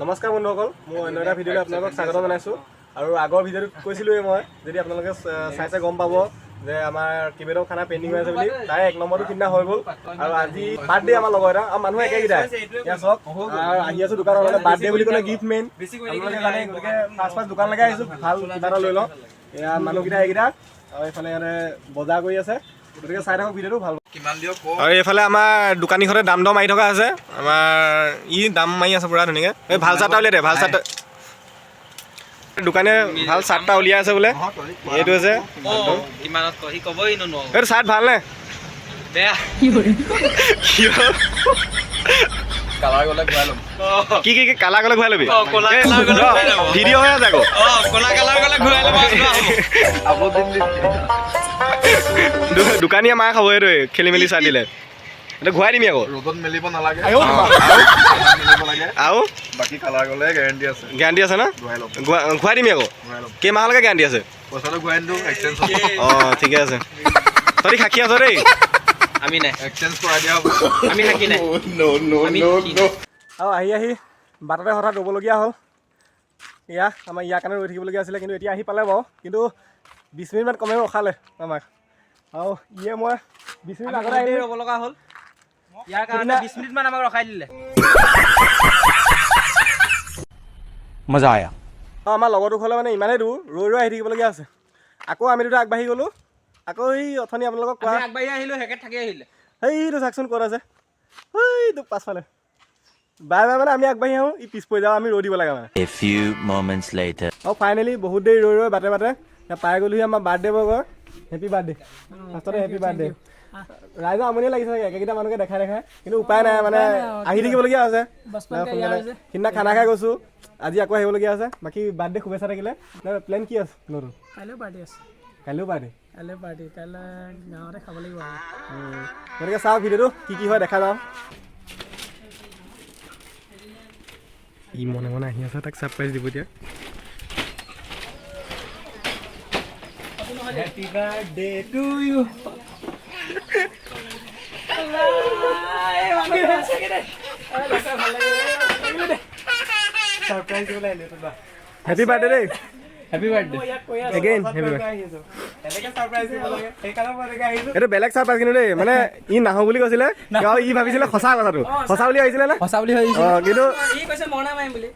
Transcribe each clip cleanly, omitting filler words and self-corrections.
নমস্কাৰ বন্ধুসকল, মই অন্য এটা ভিডিঅ'লৈ আপোনালোকক স্বাগত জনাইছোঁ। আৰু আগৰ ভিডিঅ'টোত কৈছিলোঁৱেই মই, যদি আপোনালোকে চাইছে গম পাব যে আমাৰ কেইবাটাও খানা পেণ্ডিং হৈ আছে বুলি। তাৰে 1 নম্বৰটো সিদিনা হৈ গ'ল। আৰু আজি বাৰ্থডে আমাৰ লগৰ এটা, আৰু মানুহ একেকেইটাই এয়া চাওক। আৰু আহি আছোঁ দোকানৰ মানে বাৰ্থডে বুলি ক'লে গিফ্ট মেইন, আপোনালোকে জানে। গতিকে ফাৰ্ষ্ট দোকানলৈকে আহিছোঁ, ভাল কিবা এটা লৈ লওঁ। এয়া মানুহকেইটা এইকেইটা, আৰু এইফালে ইয়াতে বজাৰ কৰি আছে। গতিকে চাই থাকক ভিডিঅ'টো ভাল। আৰু এইফালে আমাৰ দোকানীখনে দাম মাৰি থকা আছে। আমাৰ দাম মাৰি আছে পুৰা ধুনীয়াকৈ। এই ভাল চাৰ্ট এটা উলিয়াই দে, ভাল চাৰ্ট। দোকানে ভাল চাৰ্ট এটা উলিয়াই আছে বোলে। এইটো হৈছে এইটো চাৰ্ট ভালনে? কি কি কালাৰ গ'লে ঘূৰাই ল'বি? ভিডিঅ' হৈ আছে আকৌ। দোকানীয়ে মাৰ খাব এইটো খেলি মেলি চাই দিলে। এইটো ঘূৰাই দিমি আকৌ। ৰ'দত মেলিব নালাগে আৰু বাকী কালাৰ গ'লে গেৰাণ্টি আছে। গেৰাণ্টি আছে ন? ঘূৰাই দিমি আকৌ। কেইমাহলৈকে গেৰাণ্টি আছে? পইচাটো ঘূৰাই দিওঁ, এক্সচেঞ্জ অঁ ঠিকে আছে। তহঁতি সাক্ষী আছ দেই। আমি নাই, এক্সচেঞ্জ কৰাই দিয়া হ'ব। আমি থাকি নাই। আৰু আহি বাটতে হঠাৎ ৰ'বলগীয়া হ'ল। আমাৰ ইয়াৰ কাৰণে ৰৈ থাকিবলগীয়া আছিলে, কিন্তু এতিয়া আহি পালে বাৰু। কিন্তু 20 মিনিটমান কমেও ৰখালে আমাক। আৰু মই 20 মিনিট আগতে আহি ৰ'ব লগা হ'ল। ইয়াৰ কাৰণে 20 মিনিটমান আমাক ৰখাই দিলে। মজা আয়া। আৰু আমাৰ লগৰটো হ'লে মানে ইমানেই দূৰ, ৰৈ আহি থাকিবলগীয়া আছে। আকৌ আমি দুটা আগবাঢ়ি গ'লোঁ। আকৌ এই অথনি আপোনালোকক কোৱা আগবাঢ়ি আহিলোঁ, হেকেট থাকি আহিলে। সেইটো চাওকচোন ক'ত আছে। সেইটো পাছফালে বাই মানে আমি আগবাঢ়ি আহোঁ, পিছ পৰি যাওঁ, আমি ৰৈ দিব লাগে মানে। আৰু ফাইনেলি বহুত দেৰি ৰৈ বাটে পাই গ'লোহি আমাৰ বাৰ্থডে বয়ৰ। Happy birthday. ফাৰ্ষ্টতে হেপী বাৰ্থডে। ৰাইজৰ আমনিয়ে লাগিছে চাগে একেকেইটা মানুহকে দেখাই কিন্তু উপায় নাই, মানে আহি থাকিবলগীয়া আছে। সিদিনা খানা খাই গৈছোঁ, আজি আকৌ আহিবলগীয়া আছে। বাকী বাৰ্থডে শুভেচ্ছা থাকিলে। প্লেন কি আছে নতুন? কাইলৈও পাৰ্টি আছে। কাইলৈও পাৰ্টি? কাইলৈ গাঁৱতে খাব লাগিব আৰু। গতিকে চাওক ভিডিঅ'টো কি হয় দেখা যাওঁ। ই মনে আহি আছে, তাক ছাৰপ্ৰাইজ দিব এতিয়া। Happy birthday to you. Happy birthday দেই। Happy birthday again happy birthday. এইটো বেলেগ ছাৰপ্ৰাইজ কিন্তু দেই, মানে ই নাহো বুলি কৈছিলে, আৰু ই ভাবিছিলে সঁচা কথাটো। সঁচা বুলি ভাবিছিলে নে? সঁচা বুলি ভাবিছো। কিন্তু ই কৈছে মৰণা মাৰিম বুলি।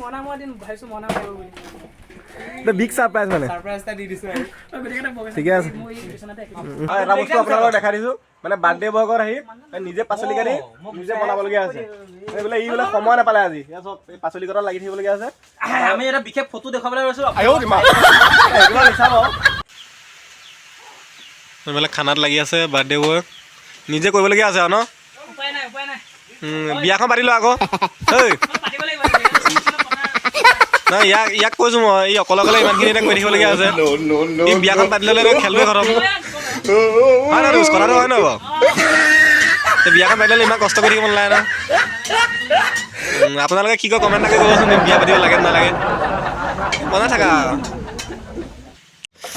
মৰণা মৰা দিন ভাবিছো মৰণা মাৰিব বুলি। বিগ ছাৰপ্ৰাইজ মানে। ঠিকে আছে। এটা বস্তু আপোনালোকক দেখাই দিছোঁ, মানে বাৰ্থডে বয়ত আহি নিজে পাচলি কাটি নিজে বনাবলগীয়া আছে। বোলে ই বোলে সময় নাপালে আজি, চব পাচলি কটাত লাগি থাকিবলগীয়া আছে। আমি এটা বিশেষ ফটো দেখুৱাবলৈ গৈছোঁ। এইবিলাক খানাত লাগি আছে বাৰ্থডে বয়, নিজে কৰিবলগীয়া আছে আৰু ন? উপায় নাই। বিয়াখন পাতি লোৱা আকৌ। পাতিব লাগিব। নহয় ইয়াক কৈছোঁ মই, ই অকলে ইমানখিনি এটা কৰি থাকিবলগীয়া আছে। ই বিয়াখন পাতি ল'লে খেলুৱৈ খতম হয় নহয়? কথাটো হয় নহয় বাৰু? বিয়াখন পাতি ল'লে ইমান কষ্ট কৰি থাকিব নালাগে নহয়। আপোনালোকে কি কয় কমেণ্ট এটা কৰিবচোন, বিয়া পাতিব লাগে নালাগে, বনাই থাকা।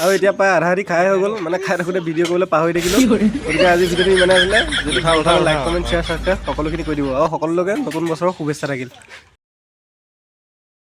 আৰু এতিয়া প্ৰায় আধা আধি খাই হৈ গ'ল, মানে খাই থাকোঁতে ভিডিঅ' কৰিবলৈ পাহৰি থাকিলোঁ। গতিকে আজি ভিডিঅ'টো ইমানে আছিলে। যদি ভাল কথা লাইক কমেণ্ট শ্বেয়াৰ ছাবস্ক্ৰাইব সকলোখিনি কৰি দিব, আৰু সকলোকে নতুন বছৰৰ শুভেচ্ছা থাকিল।